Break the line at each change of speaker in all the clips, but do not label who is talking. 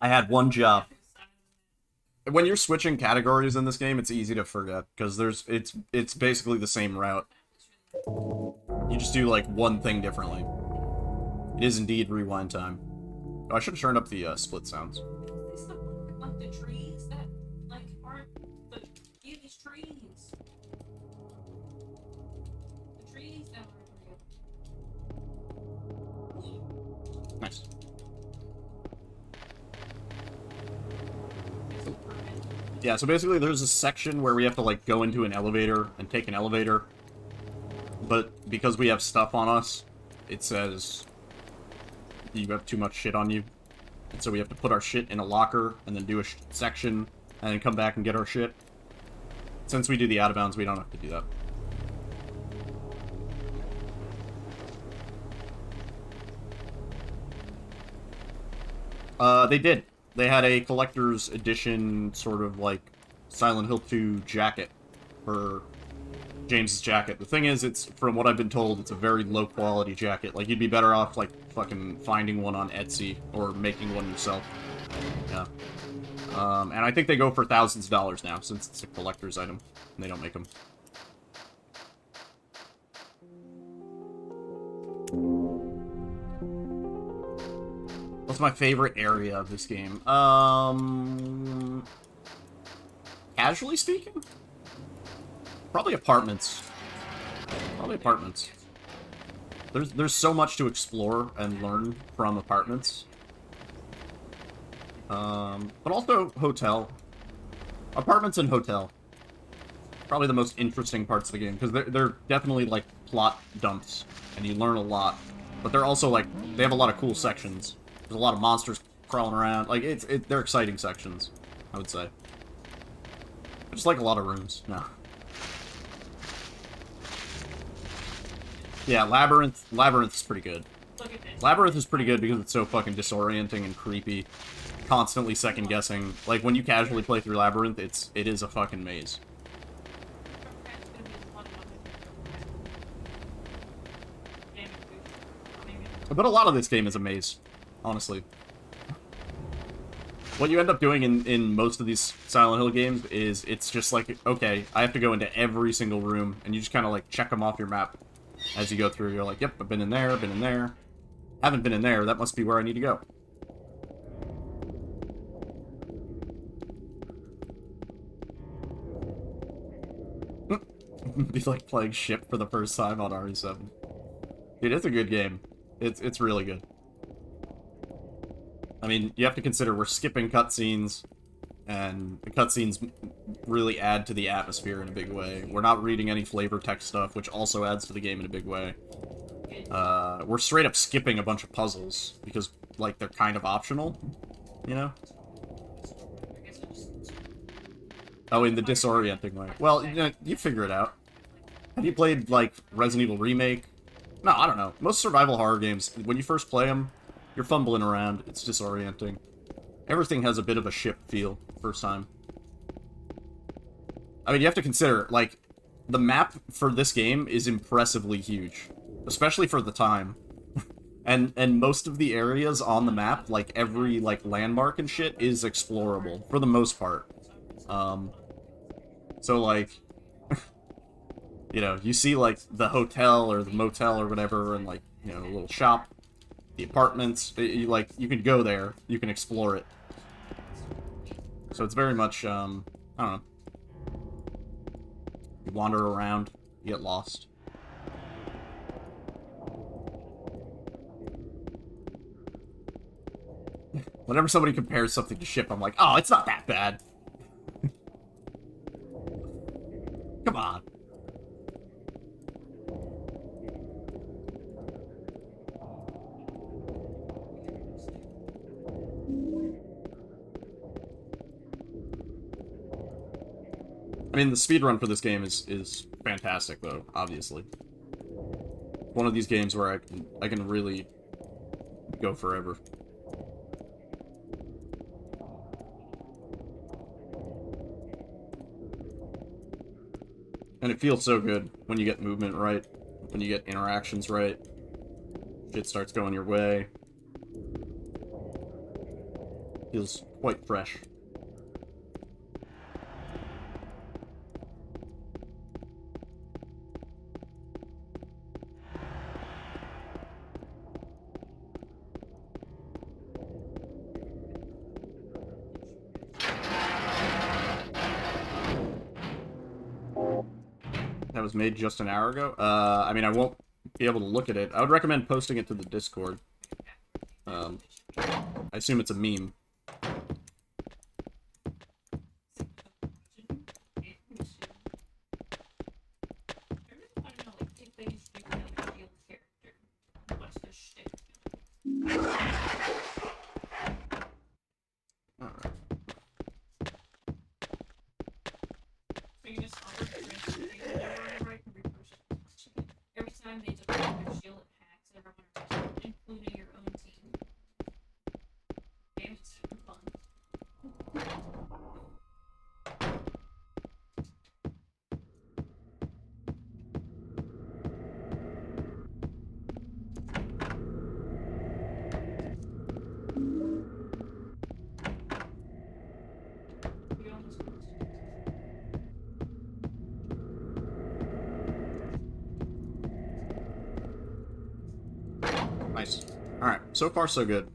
I had one job. When you're switching categories in this game, it's easy to forget because it's basically the same route. You just do like one thing differently. It is indeed rewind time. Oh, I should have turned up the split sounds.
It's the trees that aren't these trees. The trees that are real.
Nice. Yeah, so basically there's a section where we have to, like, go into an elevator and take an elevator. But because we have stuff on us, it says you have too much shit on you. And so we have to put our shit in a locker and then do a section and then come back and get our shit. Since we do the out-of-bounds, we don't have to do that. They did. They had a collector's edition sort of like Silent Hill 2 jacket for James's jacket. The thing is, it's, from what I've been told, it's a very low quality jacket. Like, you'd be better off like fucking finding one on Etsy or making one yourself. Yeah. And I think they go for thousands of dollars now since it's a collector's item and they don't make them. What's my favorite area of this game? Casually speaking? Probably apartments. Probably apartments. There's so much to explore and learn from apartments. But also hotel. Apartments and hotel. Probably the most interesting parts of the game, because they're definitely, like, plot dumps, and you learn a lot. But they're also, like, they have a lot of cool sections. There's a lot of monsters crawling around. Like, they're exciting sections, I would say. I just like a lot of rooms. No. Yeah, Labyrinth is pretty good. Labyrinth is pretty good because it's so fucking disorienting and creepy. Constantly second-guessing. Like, when you casually play through Labyrinth, it is a fucking maze. But a lot of this game is a maze, honestly. What you end up doing in most of these Silent Hill games is it's just like, okay, I have to go into every single room, and you just kind of like check them off your map as you go through. You're like, yep, I've been in there, I've been in there. Haven't been in there, that must be where I need to go. Be like playing Ship for the first time on RE7. Dude, it's a good game. It's really good. I mean, you have to consider we're skipping cutscenes, and the cutscenes really add to the atmosphere in a big way. We're not reading any flavor text stuff, which also adds to the game in a big way. We're straight up skipping a bunch of puzzles, because, like, they're kind of optional, you know? Oh, in the disorienting way. Well, you know, you figure it out. Have you played, like, Resident Evil Remake? No, I don't know. Most survival horror games, when you first play them, you're fumbling around. It's disorienting. Everything has a bit of a ship feel first time. I mean, you have to consider, like, the map for this game is impressively huge. Especially for the time. and most of the areas on the map, like, every, like, landmark and shit is explorable, for the most part. So, like, you know, you see, like, the hotel or the motel or whatever, and, like, you know, a little shop, the apartments, like, you can go there, you can explore it. So it's very much, I don't know. You wander around, you get lost. Whenever somebody compares something to Ship, I'm like, oh, it's not that bad. Come on. I mean, the speedrun for this game is fantastic, though, obviously. One of these games where I can really go forever. And it feels so good when you get movement right, when you get interactions right, shit starts going your way. Feels quite fresh. That was made just an hour ago? I mean, I won't be able to look at it. I would recommend posting it to the Discord. I assume it's a meme. Alright.
Every time they deploy their shield, it hacks everyone, including your own team. Game's super fun. We almost lost.
Nice. Alright, so far so good.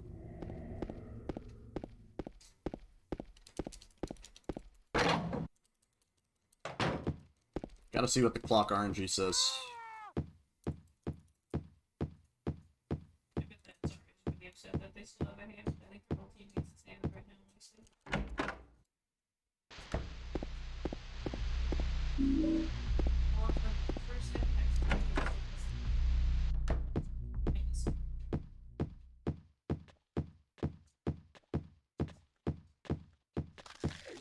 Gotta see what the clock RNG says.
I bet that Zarya's really upset that they still have a hand. I think the whole team needs to stand right now, honestly. Well, the first impact is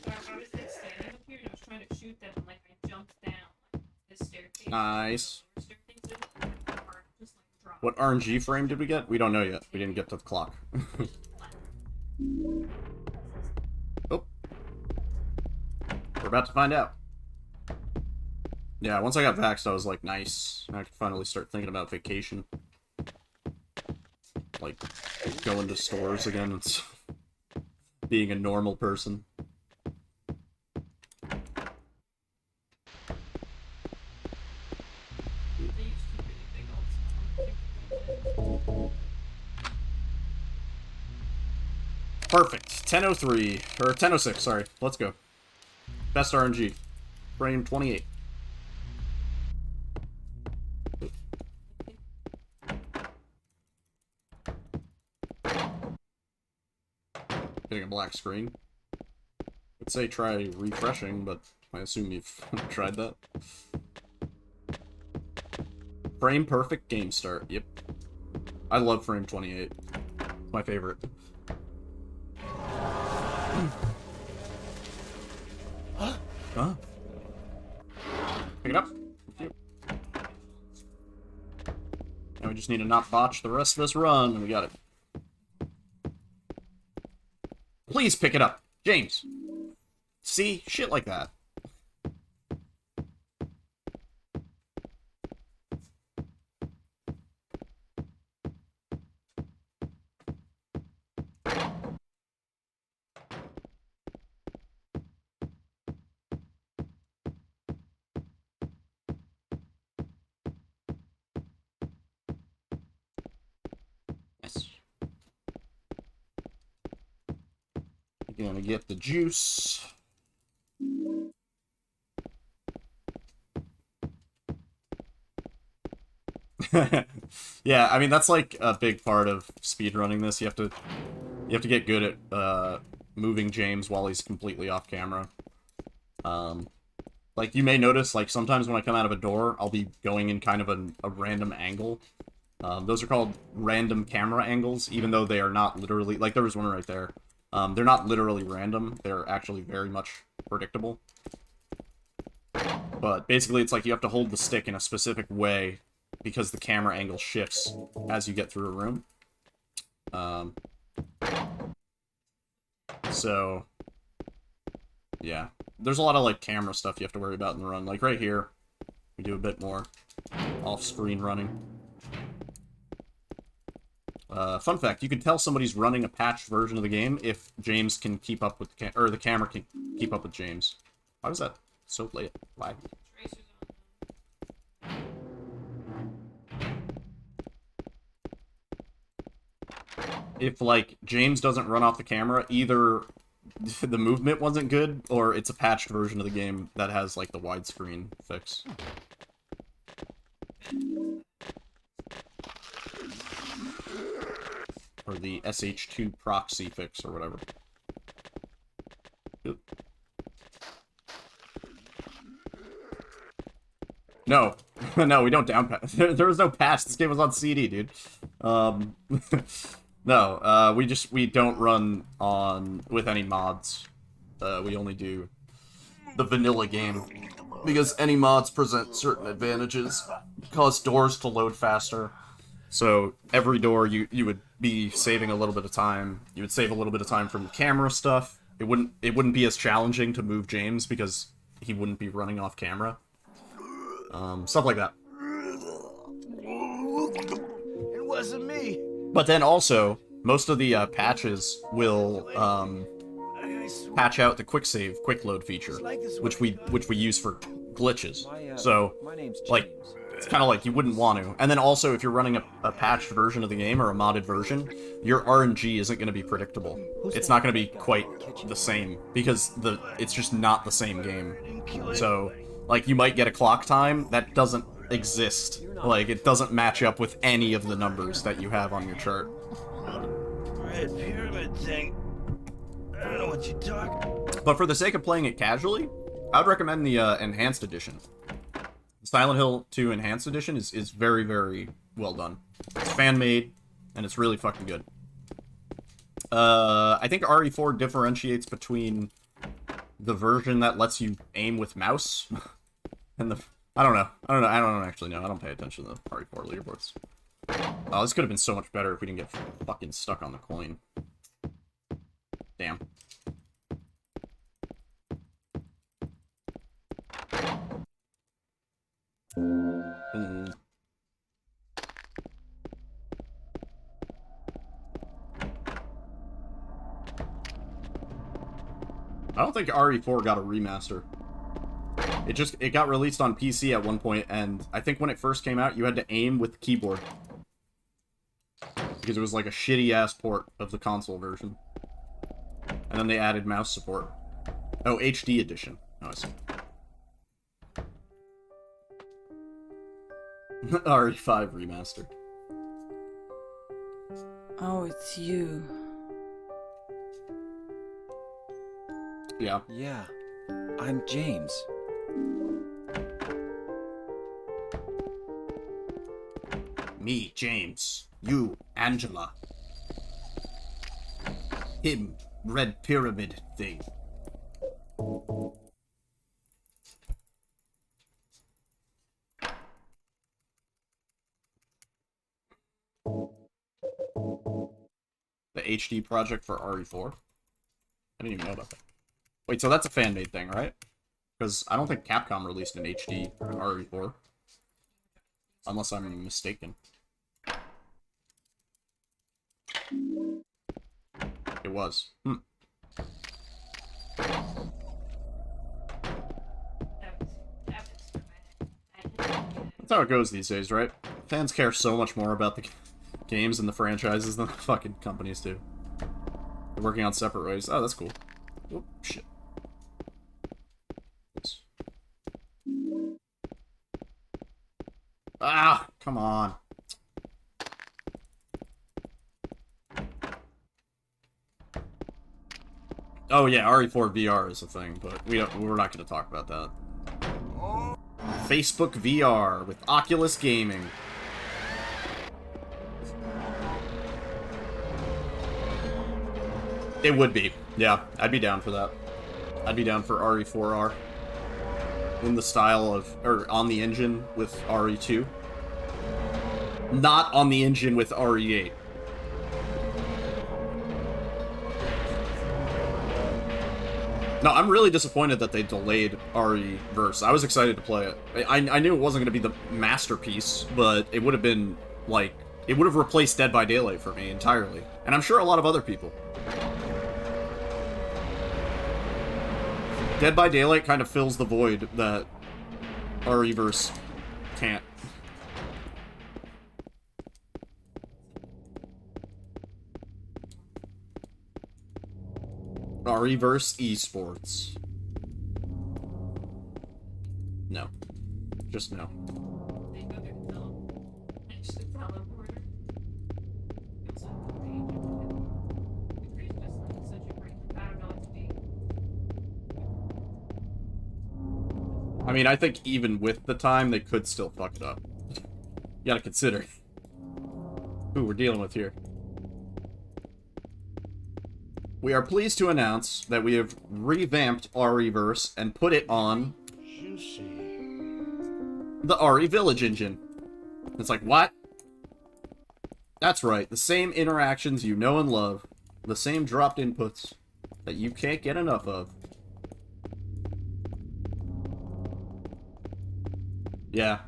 I was like standing up here and I was trying to shoot them and like I jumped down like this staircase.
Nice.
The staircase and the car just like dropped.
What RNG frame did we get? We don't know yet. We didn't get to the clock. Oh. We're about to find out. Yeah, once I got vaxxed, I was like, nice. I could finally start thinking about vacation. Like, going to stores again and stuff. Being a normal person.
They used to be really big ults.
Perfect. 10:03. Or 10:06, sorry. Let's go. Best RNG. Frame 28. Getting a black screen. I'd say try refreshing, but I assume you've tried that. Frame perfect game start. Yep. I love frame 28. It's my favorite. Huh? Pick it up. Thank you. Now we just need to not botch the rest of this run, and we got it. Please pick it up, James. See? Shit like that. Yes. You're gonna get the juice. Yeah, I mean that's like a big part of speedrunning this. You have to get good at moving James while he's completely off camera. Like you may notice, like sometimes when I come out of a door, I'll be going in kind of a random angle. Those are called random camera angles, even though they are not literally, like there was one right there. They're not literally random, they're actually very much predictable. But basically it's like you have to hold the stick in a specific way because the camera angle shifts as you get through a room. So, yeah. There's a lot of, like, camera stuff you have to worry about in the run. Like, right here, we do a bit more off-screen running. Fun fact, you can tell somebody's running a patched version of the game if James can keep up with or the camera can keep up with James. Why was that so late? Laggy.
Tracer's on.
If, like, James doesn't run off the camera, either the movement wasn't good, or it's a patched version of the game that has, like, the widescreen fix. Or the SH2 proxy fix, or whatever. Oop. No. No, we don't down patch. There was no patch. This game was on CD, dude. No, we don't run on with any mods. We only do the vanilla game. Because any mods present certain advantages. Cause doors to load faster. So every door you would be saving a little bit of time. You would save a little bit of time from the camera stuff. It wouldn't be as challenging to move James because he wouldn't be running off camera. Stuff like that.
It wasn't me.
But then also, most of the patches will patch out the quick save, quick load feature, which we use for glitches. So,
My name's James.
like, it's kind of like you wouldn't want to. And then also, if you're running a patched version of the game or a modded version, your RNG isn't going to be predictable. It's not going to be quite the same because it's just not the same game. So, like, you might get a clock time that doesn't exist. Like, it doesn't match up with any of the numbers that you have on your chart.
Red pyramid thing. I don't know what you're talking.
But for the sake of playing it casually, I would recommend the Enhanced Edition. Silent Hill 2 Enhanced Edition is very, very well done. It's fan-made, and it's really fucking good. I think RE4 differentiates between the version that lets you aim with mouse and the... I don't actually know. I don't pay attention to the RE4 leaderboards. Oh, this could have been so much better if we didn't get fucking stuck on the coin. Damn. I don't think RE4 got a remaster. It got released on PC at one point, and I think when it first came out, you had to aim with the keyboard. Because it was like a shitty-ass port of the console version. And then they added mouse support. Oh, HD edition. Oh, I see. RE5 remastered.
Oh, it's you.
Yeah.
Yeah, I'm James.
Me, James. You, Angela. Him, Red Pyramid thing. The HD project for RE4? I didn't even know about that. Wait, so that's a fan-made thing, right? Because I don't think Capcom released an HD RE4. Unless I'm mistaken. It was. That's how it goes these days, right? Fans care so much more about the games and the franchises than the fucking companies do. They're working on separate ways. Oh, that's cool. Oh, shit. Oops. Ah, come on. Oh yeah, RE4 VR is a thing, but we're not going to talk about that. Facebook VR with Oculus Gaming. It would be. Yeah, I'd be down for that. I'd be down for RE4R. In the style of, or on the engine with RE2. Not on the engine with RE8. No, I'm really disappointed that they delayed RE-verse. I was excited to play it. I knew it wasn't going to be the masterpiece, but it would have been, like, It would have replaced Dead by Daylight for me entirely. And I'm sure a lot of other people. Dead by Daylight kind of fills the void that RE-verse can't. RE-verse esports. No. Just no.
They go there and tell finish the teleporter. It was a great. It's just like such a great. I don't know what to be.
I mean, I think even with the time, they could still fuck it up. You gotta consider who we're dealing with here. We are pleased to announce that we have revamped RE-verse and put it on the RE Village engine. It's like, what? That's right, the same interactions you know and love, the same dropped inputs that you can't get enough of. Yeah.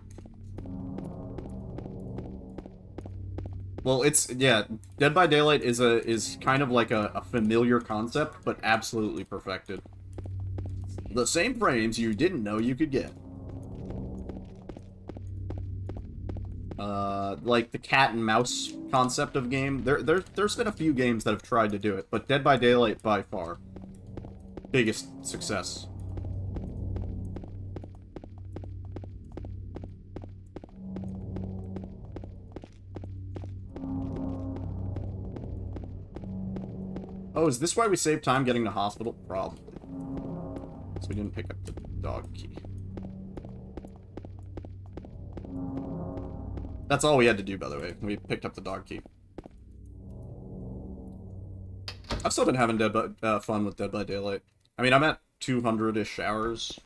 Well, yeah, Dead by Daylight is kind of like a familiar concept, but absolutely perfected. The same frames you didn't know you could get. Like the cat and mouse concept of game. There's been a few games that have tried to do it, but Dead by Daylight by far biggest success. Oh, is this why we saved time getting to hospital? Probably. So we didn't pick up the dog key. That's all we had to do, by the way. We picked up the dog key. I've still been having fun with Dead by Daylight. I mean, I'm at 200-ish hours.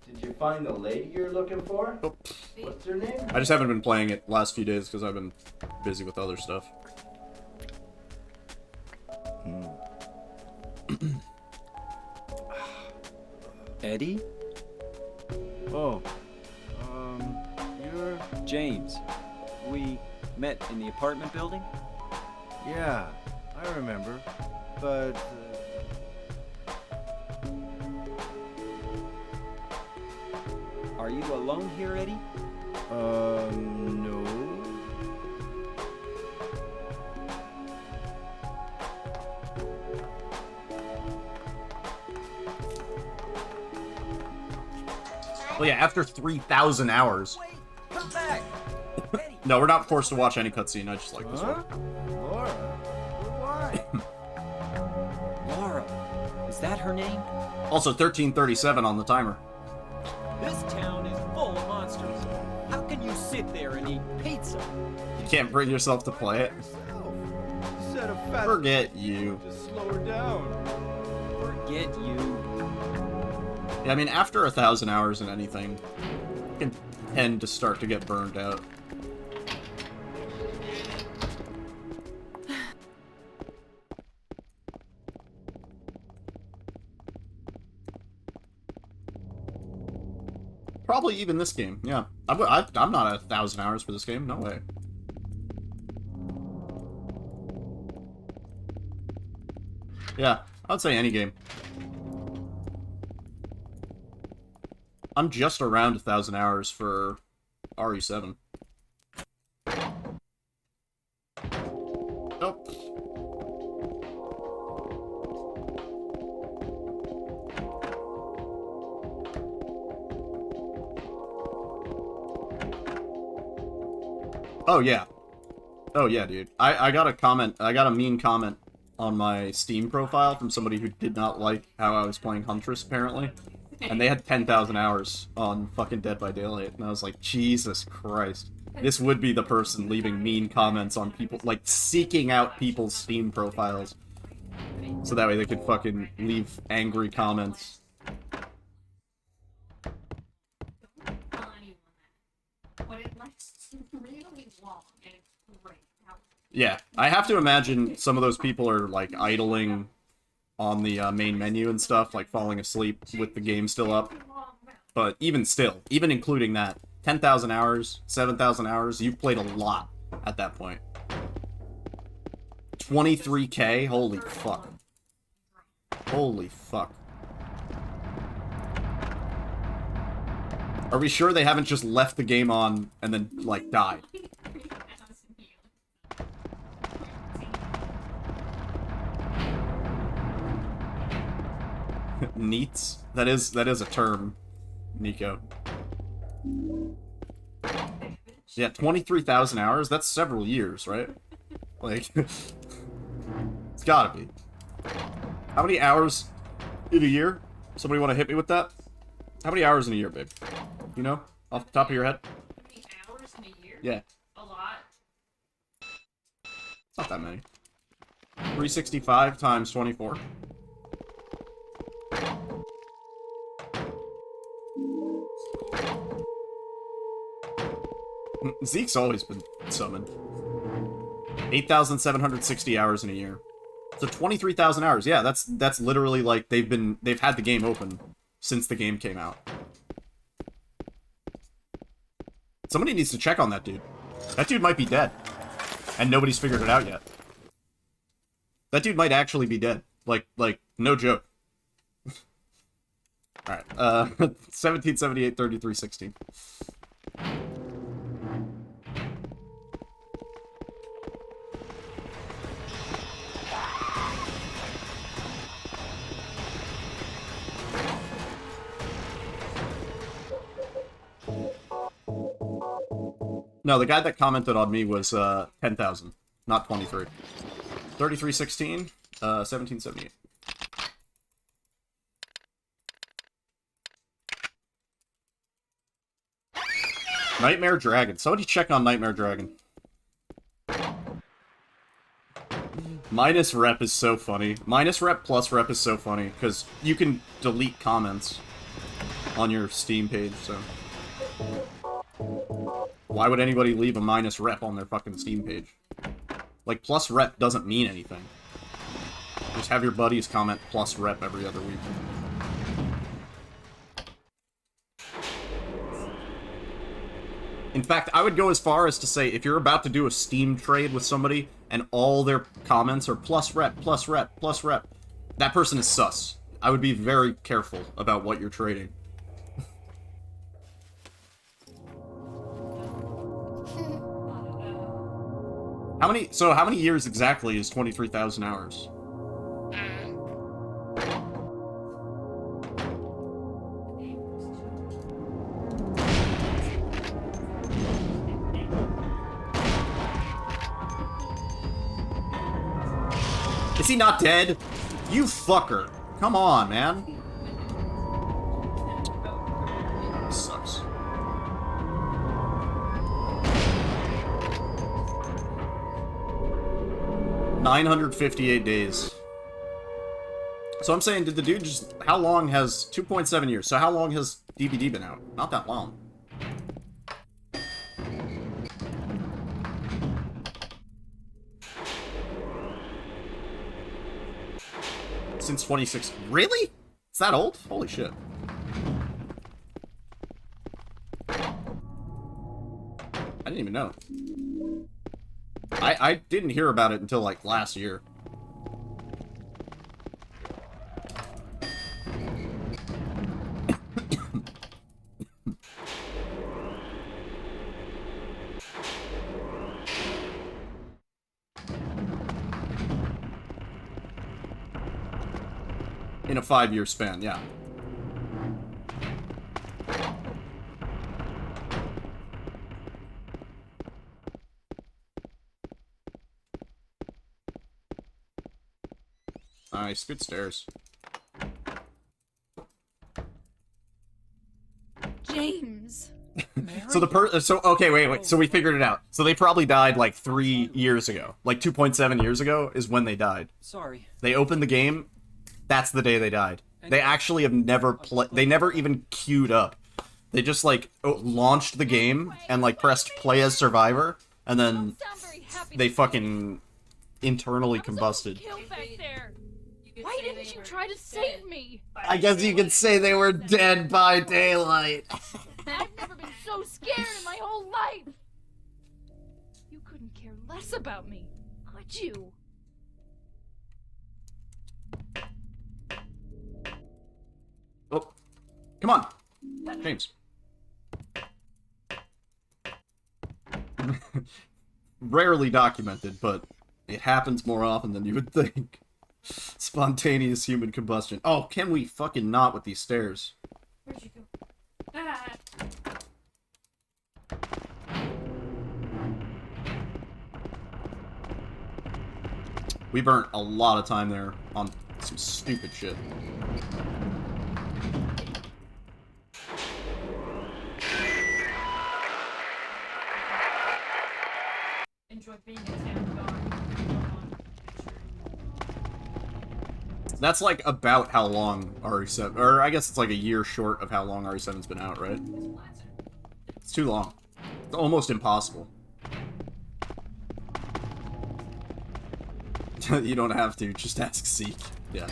Did you find the lady you're looking for?
Oh.
What's her name?
I just haven't been playing it last few days because I've been busy with other stuff.
Eddie?
Oh, you're...
James. We met in the apartment building?
Yeah, I remember. But,
Are you alone here, Eddie?
no.
Well, yeah, after 3,000 hours.
Wait! Come back! Eddie!
No, we're not forced to watch any cutscene. I just like this
Huh?
one.
Laura? Why?
Laura. Is that her name?
Also, 13:37 on the timer.
This town is full of monsters. How can you sit there and eat pizza?
You can't bring yourself to play it.
Yourself. Said a fat...
Forget you.
Just slow her down.
Forget you.
Yeah, I mean, after 1,000 hours in anything, you can tend to start to get burned out. Probably even this game, yeah. I'm not at 1,000 hours for this game, no way. Yeah, I would say any game. I'm just around 1,000 hours for RE7. Oh. Oh, yeah. Oh, yeah, dude. I got a comment, I got a mean comment on my Steam profile from somebody who did not like how I was playing Huntress, apparently. And they had 10,000 hours on fucking Dead by Daylight. And I was like, Jesus Christ. This would be the person leaving mean comments on people, like, seeking out people's Steam profiles. So that way they could fucking leave angry comments.
Don't tell anyone that. But it lasts really long, and it's great.
Yeah, I have to imagine some of those people are, like, idling on the main menu and stuff, like falling asleep with the game still up. But even still, even including that, 10,000 hours, 7,000 hours, you've played a lot. at that point. 23K? Holy fuck. Holy fuck. Are we sure they haven't just left the game on and then, like, died? Neats? That is a term, Nico. Yeah, 23,000 hours? That's several years, right? Like, it's gotta be. How many hours in a year? Somebody want to hit me with that? How many hours in a year, babe? You know? Off the top of your head?
How many hours in a year?
Yeah.
A lot.
It's not that many. 365 times 24. Zeke's always been summoned. 8,760 hours in a year. So 23,000 hours. Yeah, that's literally like they've had the game open since the game came out. Somebody needs to check on that dude. That dude might be dead. And nobody's figured it out yet. That dude might actually be dead. Like, no joke. Alright, 1778, 3316. No, the guy that commented on me was 10,000, not 23. 3316, 1778. Nightmare Dragon. Somebody check on Nightmare Dragon. Minus rep is so funny. Minus rep plus rep is so funny, because you can delete comments on your Steam page, so... Why would anybody leave a minus rep on their fucking Steam page? Like, plus rep doesn't mean anything. Just have your buddies comment plus rep every other week. In fact, I would go as far as to say, if you're about to do a Steam trade with somebody, and all their comments are plus rep, plus rep, plus rep, that person is sus. I would be very careful about what you're trading. How many years exactly is 23,000 hours? Is he not dead? You fucker. Come on, man. This sucks. $958 days. So I'm saying, did the dude just... How long has... 2.7 years. So how long has DBD been out? Not that long. Since 26... Really? It's that old? Holy shit. I didn't even know. I didn't hear about it until, like, last year. In a 5-year span, yeah. Nice, good stairs.
James.
So okay, wait. So we figured it out. So they probably died like 3 years ago. Like 2.7 years ago is when they died.
Sorry.
They opened the game. That's the day they died. They actually have never they never even queued up. They just like launched the game and like pressed play as survivor, and then they fucking internally combusted.
Why didn't you try to save me?
I guess you could say they were dead by daylight.
I've never been so scared in my whole life. You couldn't
less about me, could you?
Oh, come on, James. Rarely documented, but it happens more often than you would think. Spontaneous human combustion. Oh, can we fucking not with these stairs?
Where'd you go? Ah!
We burnt a lot of time there on some stupid shit.
Enjoy being a town dog.
That's like about how long RE7, or I guess it's like a year short of how long RE7's been out, right? It's too long. It's almost impossible. You don't have to, just ask Zeke. Yeah.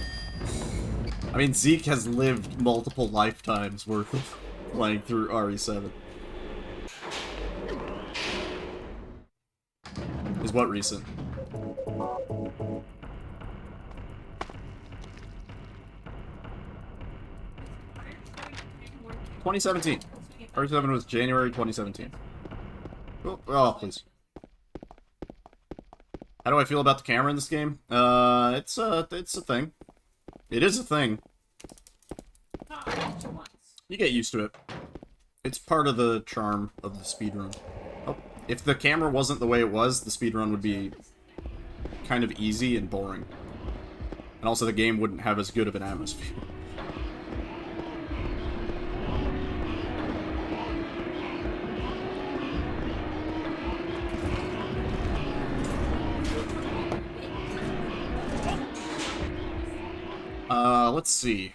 I mean, Zeke has lived multiple lifetimes worth of playing through RE7. Is what recent? 2017. RE7 was January 2017. Oh, please. How do I feel about the camera in this game? It's a thing. It is a thing. You get used to it. It's part of the charm of the speedrun. Oh, if the camera wasn't the way it was, the speedrun would be kind of easy and boring. And also the game wouldn't have as good of an atmosphere. Let's see.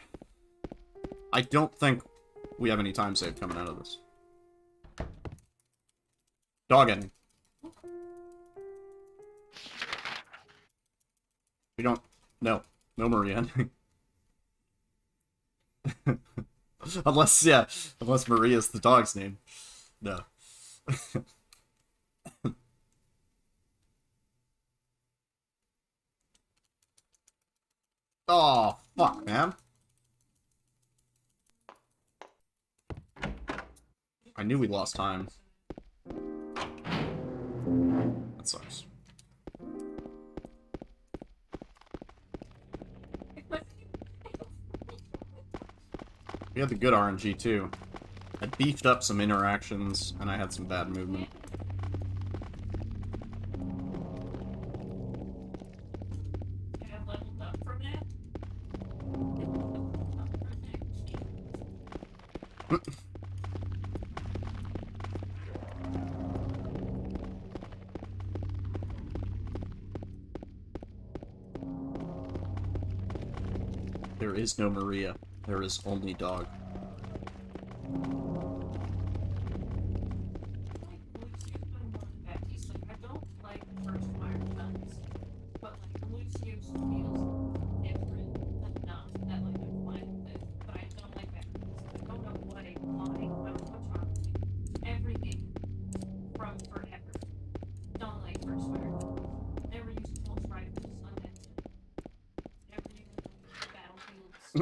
I don't think we have any time saved coming out of this. Dog ending. We don't... No. No Marie ending. Unless, yeah. Unless Maria's the dog's name. No. Oh, fuck, man. I knew we lost time. That sucks. We had the good RNG, too. I beefed up some interactions, and I had some bad movement. There is no Maria. There is only dog.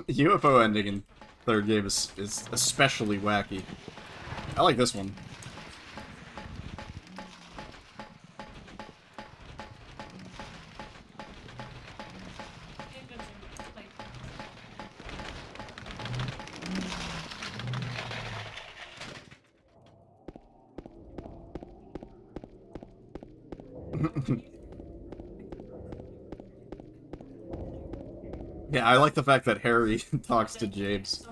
UFO ending in third game is especially wacky. I like this one. Yeah, I like the fact that Harry talks to James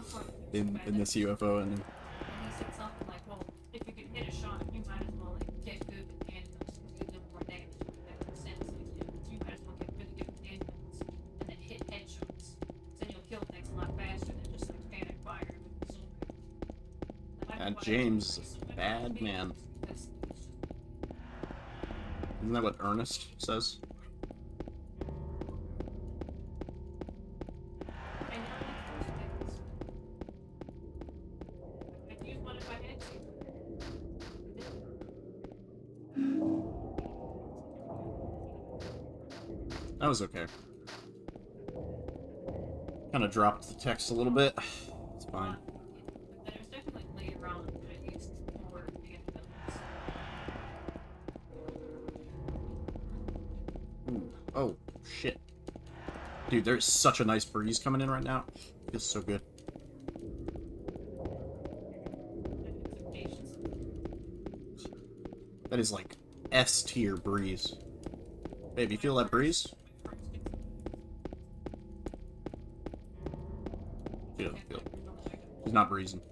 in this UFO ending.
And he said something like, well, if you can hit a shot, you might as well like get good with handguns because you do more damage that makes sense. Like, you might as well get really good with handguns and then hit headshots. Then you'll kill things a lot faster than just like panic fire with the
And James is a bad man. Isn't that what Ernest says? That was okay. Kind of dropped the text a little bit. It's fine.
But then it was definitely later on that I used more anecdotes.
Ooh. Oh, shit. Dude, there's such a nice breeze coming in right now. Feels so good. That is like S-tier breeze. Babe, you feel that breeze? Feel it, feel it. She's not breezing.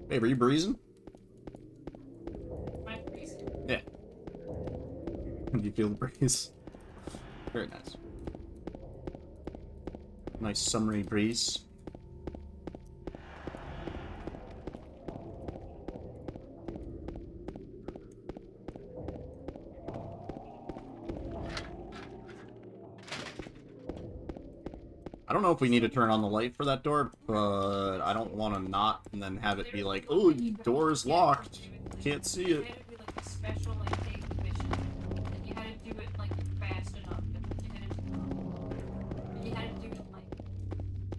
Babe, are you breezing? Yeah. Do you feel the breeze? Very nice. Nice summery breeze. I don't know if we need to turn on the light for that door, but I don't want to not and then have it be like, oh, the door is locked. Can't see it.
You had to do like a special like day mission, and you had to do it like fast enough, and you had to do it like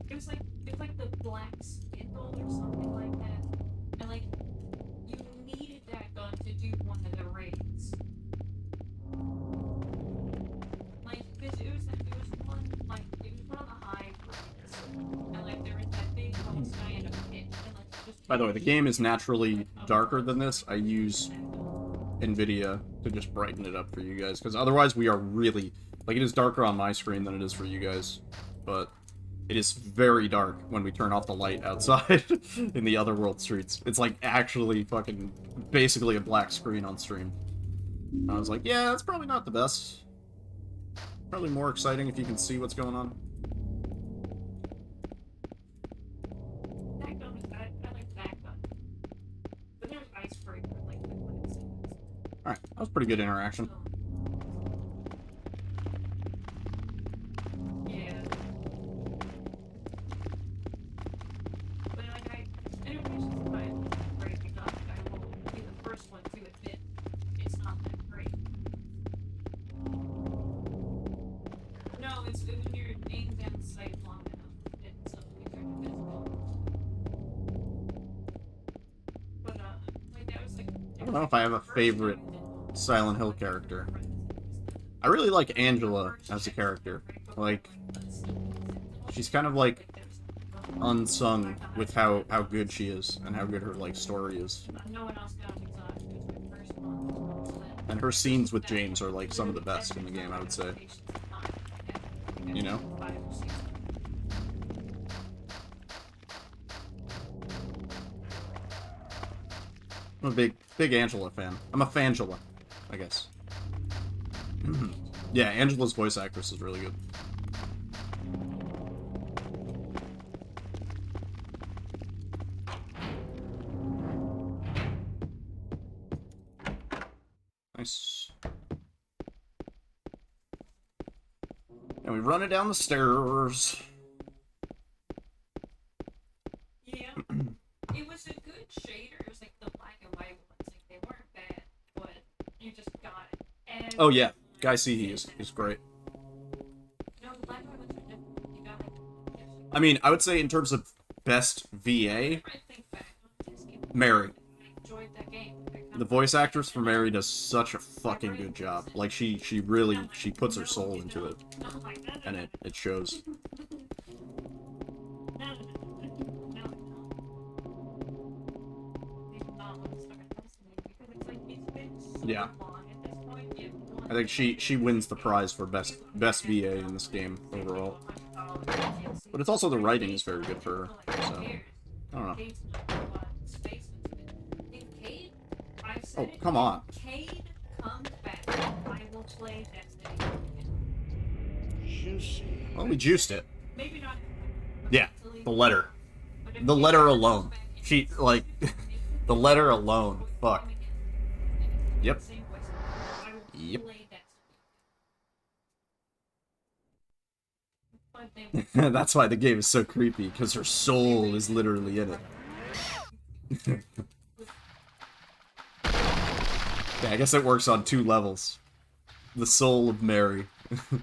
it was like the black spindle or something like that, and like you needed that gun to do one of the raids. Like because it was one like it was one of the high raids, and like there was that big whole giant of pit, and like just.
By the way, the game is naturally darker than this. I use NVIDIA to just brighten it up for you guys, because otherwise we are really... Like, it is darker on my screen than it is for you guys, but it is very dark when we turn off the light outside in the otherworld streets. It's like actually fucking basically a black screen on stream. I was like, yeah, that's probably not the best. Probably more exciting if you can see what's going on.
That gun was I like that gun. But there was ice break for like 2 seconds.
Alright, that was pretty good interaction.
Yeah. But like intermissions by great because I will be the first one to admit it's not that great. No, it's when you're aimed down the sight long enough, it's something kind of visible. But like that was like
I don't know if I have a favorite Silent Hill character. I really like Angela as a character. Like, she's kind of like unsung with how good she is and how good her like story is.
No one else got exotic because my first one.
And her scenes with James are like some of the best in the game, I would say. You know? I'm a big Angela fan. I'm a Fangela, I guess. Yeah, Angela's voice actress is really good. Nice. And we run it down the stairs.
Yeah, it was a good shader. It was like the black and white ones. Like they weren't bad, but you just got it. And
Oh yeah, Guy C is great.
no, the black and white ones are different. You got like.
I mean, I would say in terms of best VA,
I think back on this game,
Mary.
I enjoyed that game.
The voice actress for Mary does such a fucking good job. Like she really puts her soul into it, and it shows. Yeah. I think she wins the prize for best VA in this game overall. But it's also the writing is very good for her. So I don't know. Oh, come on.
Cade comes back. I will play Destiny.
Juicy.
Well, we juiced it.
Maybe not.
Yeah, the letter. The letter alone. She, like, the letter alone. Fuck. Yep. Yep. That's why the game is so creepy, because her soul is literally in it. Yeah, I guess it works on 2 levels. The soul of Mary
Astro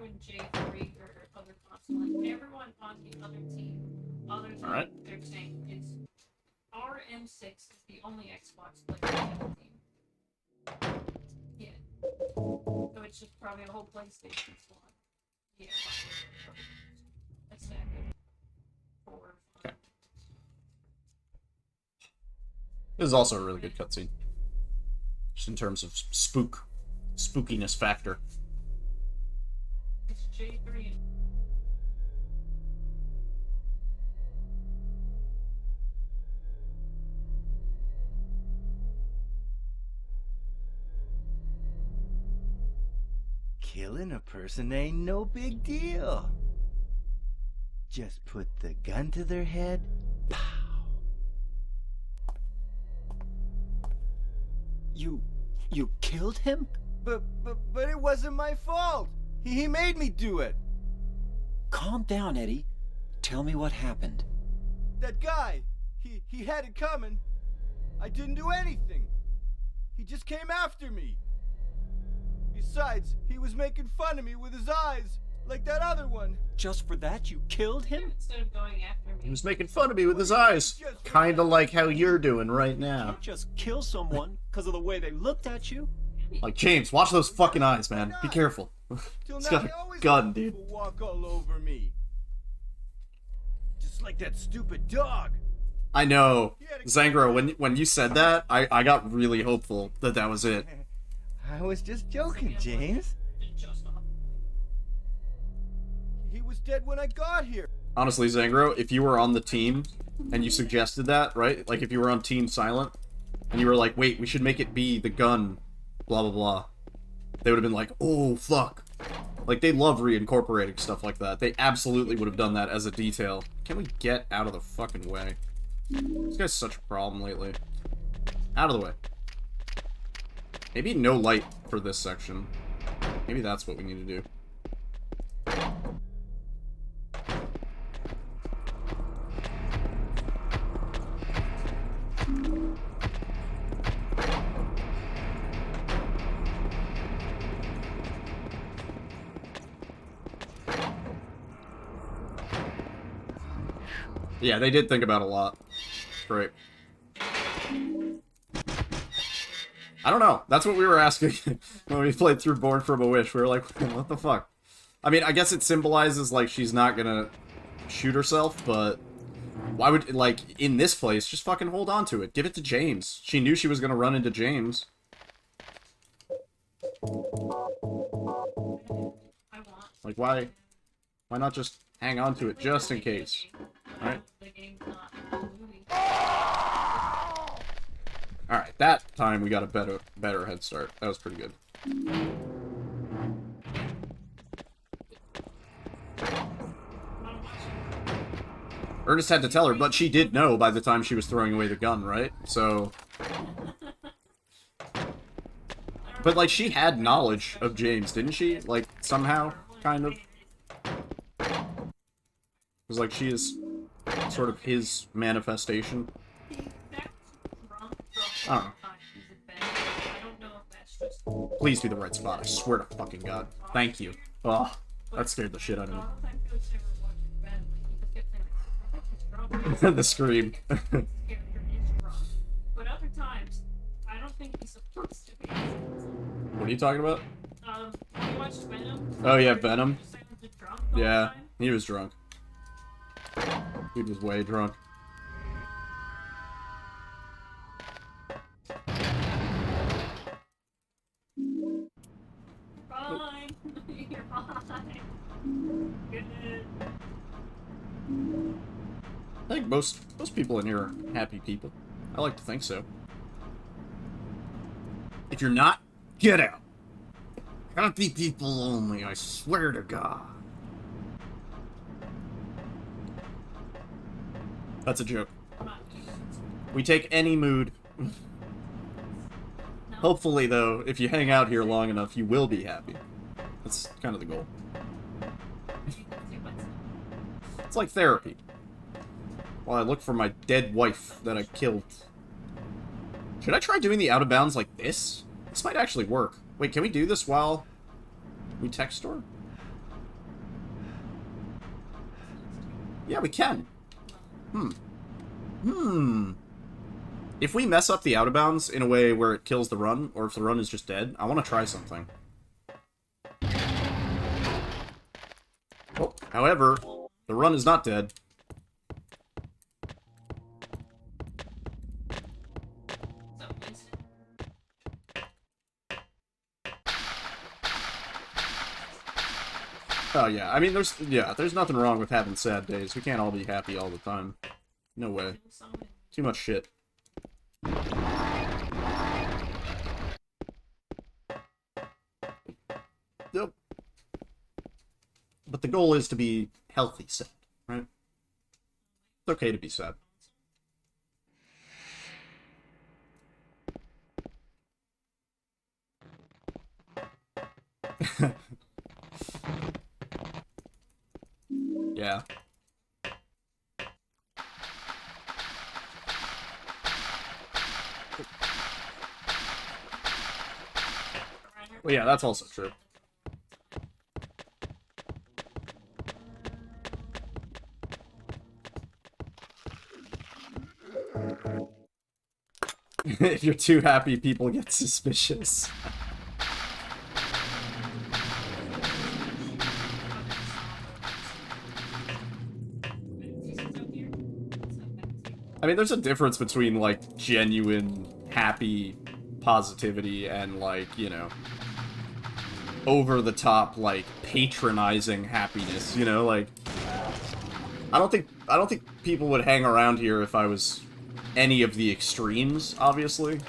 and J3 or other console, and everyone on the other team, other than
Alright.
their tank, is RM6 is the only Xbox player on the other team. Yeah. So it's just probably a whole PlayStation squad. Yeah. That's that good.
Okay. This is also a really good cutscene. Just in terms of spookiness factor.
It's J3 and
Killing a person ain't no big deal. Just put the gun to their head. Pow.
You killed him?
But it wasn't my fault. He made me do it.
Calm down, Eddie. Tell me what happened.
That guy, he had it coming. I didn't do anything. He just came after me. Besides, he was making fun of me with his eyes, like that other one.
Just for that, you killed him?
instead of going after me.
He was making fun of me with his eyes. Kinda like how you're doing right
You
now.
can't just kill someone because of the way they looked at you.
Like, James, watch those fucking eyes, man. Be careful.
Till
He's
now,
got
he
a
always
gun,
let
dude.
people walk all over me. Just like that stupid dog.
I know. Zangro, when you said that, I got really hopeful that that was it.
I was just joking, James.
Just off.
He was dead when I got here.
Honestly, Zangro, if you were on the team and you suggested that, right? Like if you were on Team Silent and you were like, wait, we should make it be the gun, blah, blah, blah. They would have been like, oh, fuck. Like, they love reincorporating stuff like that. They absolutely would have done that as a detail. Can we get out of the fucking way? This guy's such a problem lately. Out of the way. Maybe no light for this section. Maybe that's what we need to do. Yeah, they did think about a lot. Great. I don't know. That's what we were asking when we played through Born from a Wish. We were like, what the fuck? I mean, I guess it symbolizes, like, she's not gonna shoot herself, but why would, like, in this place, just fucking hold on to it. Give it to James. She knew she was gonna run into James. Like, why not just hang on to it just in case? Alright? Alright, that time we got a better head start. That was pretty good. Ernest had to tell her, but she did know by the time she was throwing away the gun, right? So... But, like, she had knowledge of James, didn't she? Like, somehow, kind of. It was like she is sort of his manifestation. I don't know. Please be the right spot, I swear to fucking God. Thank you. Oh, that scared the shit out of me. The scream.
But other times, I don't think he's supposed to be.
What are you talking about?
You watched Venom?
Oh yeah, Venom.
Drunk all the
Yeah,
time?
he was drunk. He was way drunk.
Fine. You're fine. Good.
I think most people in here are happy people. I like to think so. If you're not, get out. Happy people only, I swear to God. That's a joke. We take any mood. Hopefully, though, if you hang out here long enough, you will be happy. That's kind of the goal. It's like therapy. while I look for my dead wife that I killed. Should I try doing the out of bounds like this? This might actually work. Wait, can we do this while we text her? Yeah, we can. If we mess up the out of bounds in a way where it kills the run, or if the run is just dead, I want to try something. Oh, however, the run is not dead. Oh yeah, I mean there's nothing wrong with having sad days. We can't all be happy all the time. No way. Too much shit. Yep. But the goal is to be healthy sad, right? It's okay to be sad. Yeah. Well, yeah, that's also true. If you're too happy, people get suspicious. I mean, there's a difference between, like, genuine, happy positivity and, like, you know, over-the-top, like, patronizing happiness, you know? Like, I don't think people would hang around here if I was any of the extremes, obviously.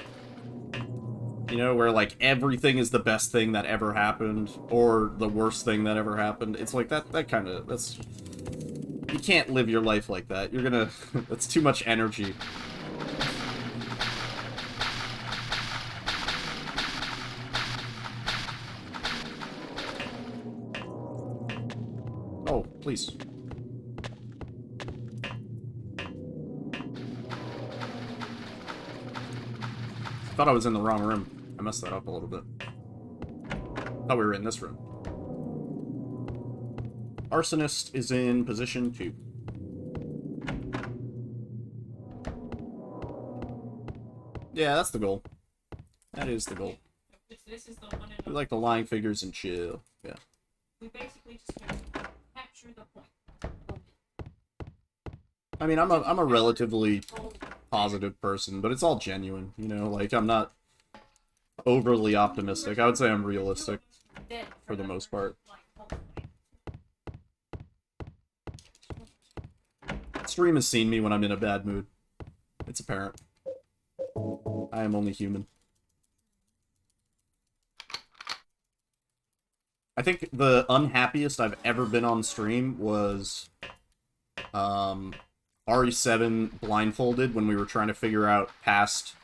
You know, where, like, everything is the best thing that ever happened, or the worst thing that ever happened. It's like, that kind of, that's... You can't live your life like that. You're gonna... That's too much energy. Oh, please. Thought I was in the wrong room. I messed that up a little bit. Thought we were in this room. Arsonist is in position 2. Yeah, that's the goal. That is the goal.
This is the one
We like the lying figures and chill. Yeah.
we basically just have to capture the point.
I mean, I'm a relatively positive person, but it's all genuine, you know? Like, I'm not overly optimistic. I would say I'm realistic for the most part. Stream has seen me when I'm in a bad mood. It's apparent. I am only human. I think the unhappiest I've ever been on stream was RE7 blindfolded when we were trying to figure out past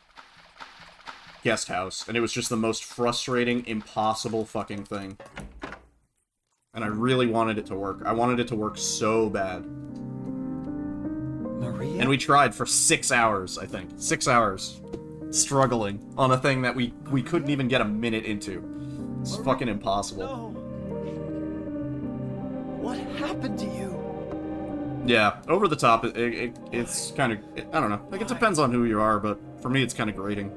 Guest House, and it was just the most frustrating, impossible fucking thing. And I really wanted it to work. I wanted it to work so bad.
Maria?
And we tried for 6 hours, I think. 6 hours. Struggling on a thing that we couldn't even get a minute into. It's fucking impossible.
No. What happened to you?
Yeah, over the top, it's kind of... I don't know. Like, it depends on who you are, but for me, it's kind of grating.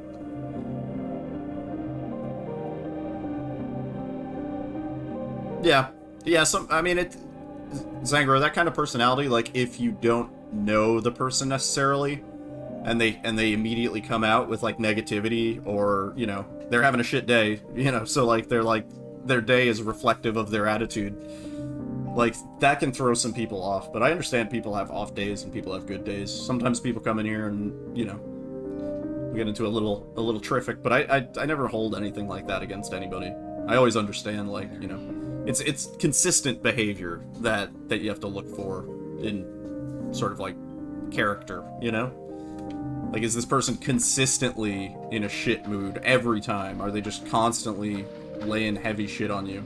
Yeah. Yeah, I mean, Zangro, that kind of personality, like, if you don't know the person necessarily, and they immediately come out with, like, negativity, or, you know, they're having a shit day, you know, so, like, their day is reflective of their attitude. Like, that can throw some people off, but I understand people have off days and people have good days. Sometimes people come in here and, you know, we get into a little terrific, but I never hold anything like that against anybody. I always understand, like, you know, it's consistent behavior that you have to look for in sort of, like, character, you know? Like, is this person consistently in a shit mood every time? Are they just constantly laying heavy shit on you?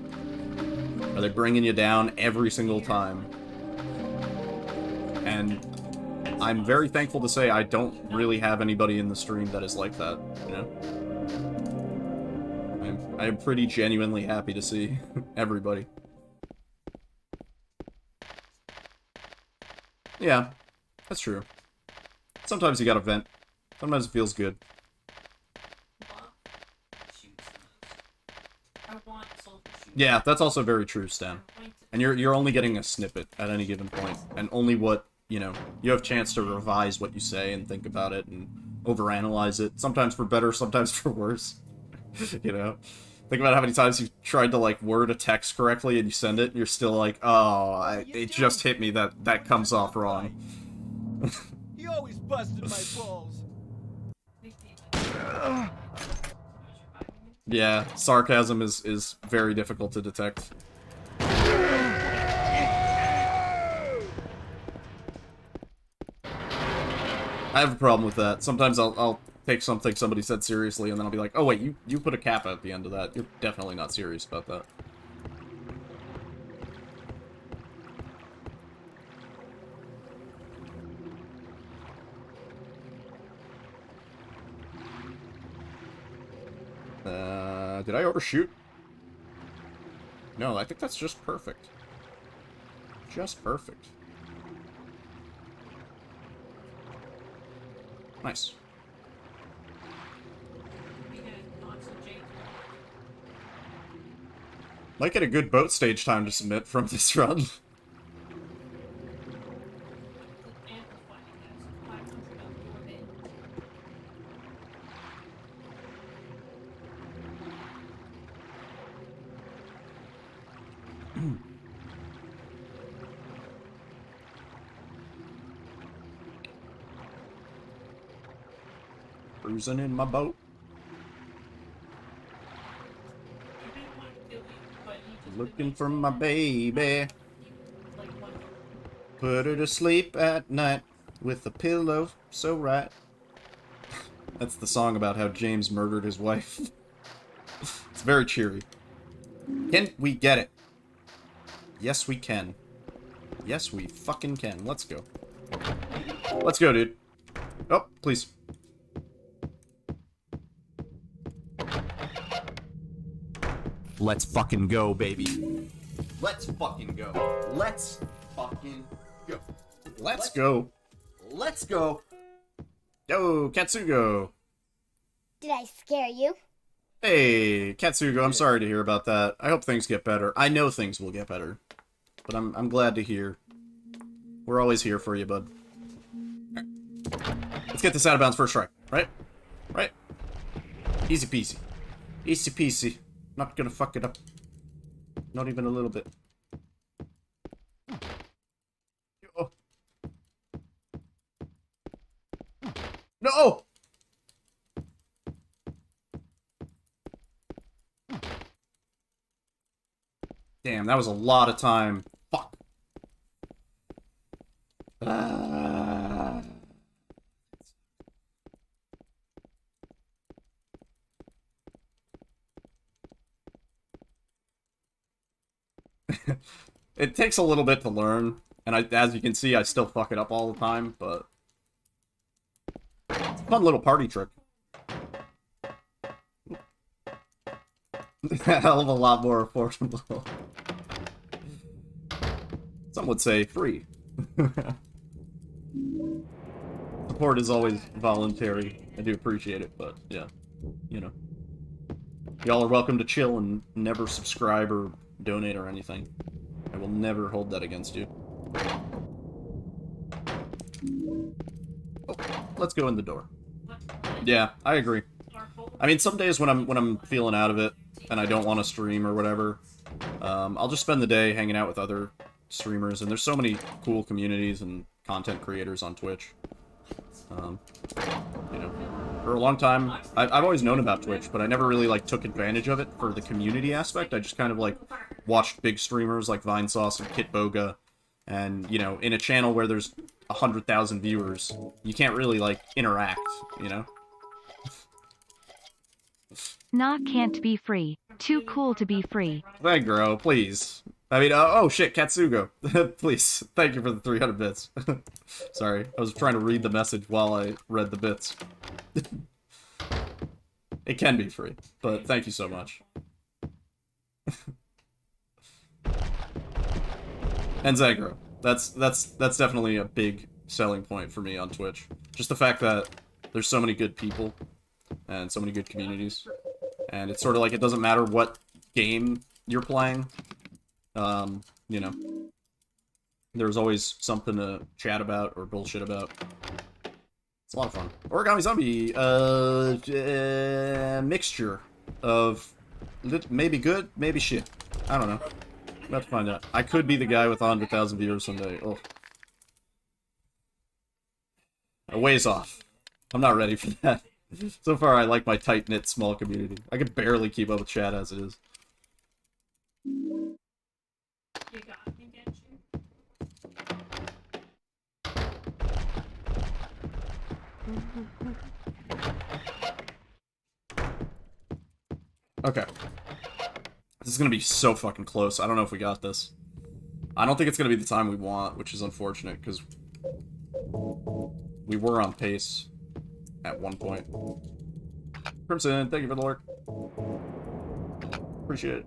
Are they bringing you down every single time? And I'm very thankful to say I don't really have anybody in the stream that is like that, you know? I'm pretty genuinely happy to see everybody. Yeah, that's true. Sometimes you gotta vent. Sometimes it feels good. Yeah, that's also very true, Stan. And you're only getting a snippet at any given point, and only what, you know, you have a chance to revise what you say and think about it and overanalyze it, sometimes for better, sometimes for worse. You know? Think about how many times you've tried to, like, word a text correctly and you send it and you're still like, oh, it just hit me that that comes off wrong.
He always busted my balls.
Yeah, sarcasm is very difficult to detect. I have a problem with that. Sometimes I'll take something somebody said seriously, and then I'll be like, oh wait, you put a kappa at the end of that. You're definitely not serious about that. Did I overshoot? No, I think that's just perfect. Just perfect. Nice. Might get a good boat stage time to submit from this run. Cruising in my boat. Looking for my baby. Put her to sleep at night with a pillow so right. That's the song about how James murdered his wife. It's very cheery. Can we get it? Yes, we can. Yes, we fucking can. Let's go. Let's go, dude. Oh, please. Let's fucking go, baby. Let's fucking go. Let's fucking go. Let's go. Let's go. Yo, Katsugo.
Did I scare you?
Hey, Katsugo, I'm sorry to hear about that. I hope things get better. I know things will get better. But I'm glad to hear. We're always here for you, bud. Right. Let's get this out of bounds first try, right? Right? Easy peasy. Easy peasy. Not gonna fuck it up. Not even a little bit. Oh. No! Damn, that was a lot of time. Fuck. It takes a little bit to learn, and as you can see, I still fuck it up all the time, but it's a fun little party trick. A hell of a lot more affordable. Some would say free. Support is always voluntary. I do appreciate it, but yeah, you know. Y'all are welcome to chill and never subscribe or donate or anything. I will never hold that against you. Oh, let's go in the door. Yeah, I agree. I mean, some days when I'm feeling out of it and I don't want to stream or whatever, I'll just spend the day hanging out with other streamers, and there's so many cool communities and content creators on Twitch. You know, for a long time, I've always known about Twitch, but I never really, like, took advantage of it for the community aspect. I just kind of, like, watched big streamers like Vinesauce and Kitboga, and, you know, in a channel where there's 100,000 viewers, you can't really, like, interact, you know?
Nah, can't be free. Too cool to be free.
Let grow, please. I mean, oh shit, Katsugo. Please, thank you for the 300 bits. Sorry, I was trying to read the message while I read the bits. It can be free, but thank you so much. And Zagro. That's definitely a big selling point for me on Twitch. Just the fact that there's so many good people and so many good communities. And it's sort of like it doesn't matter what game you're playing. You know, there's always something to chat about or bullshit about. It's a lot of fun. Origami Zombie, mixture of maybe good, maybe shit. I don't know. I'm about to find out. I could be the guy with 100,000 viewers someday. Oh. A ways off. I'm not ready for that. So far, I like my tight-knit small community. I can barely keep up with chat as it is.
You got me, didn't you?
Okay. This is gonna be so fucking close. I don't know if we got this. I don't think it's gonna be the time we want, which is unfortunate, because we were on pace at one point. Crimson, thank you for the lurk. Appreciate it.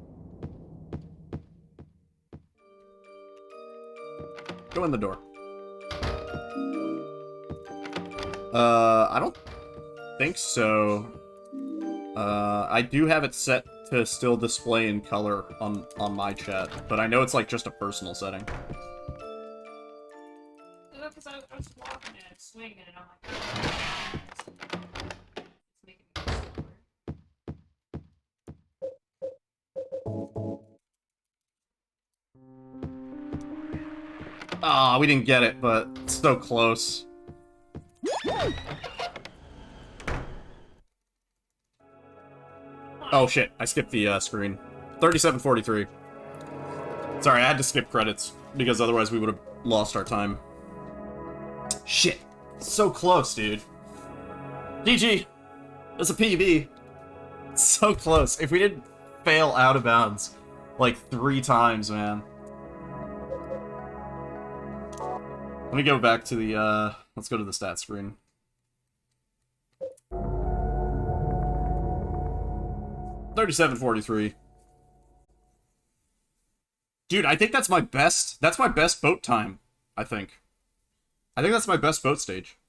Go in the door. I don't think so. I do have it set to still display in color on my chat, but I know it's like just a personal setting.
Because I was walking and swinging and I'm like, oh, it's making me slower.
Ah, we didn't get it, but it's so close. Oh shit, I skipped the screen. 37:43. Sorry, I had to skip credits, because otherwise we would have lost our time. Shit. So close, dude. GG! That's a PB. So close. If we didn't fail out of bounds like 3 times, man. Let me go back to the, let's go to the stats screen. $37.43. Dude, I think that's my best boat time, I think. I think that's my best boat stage.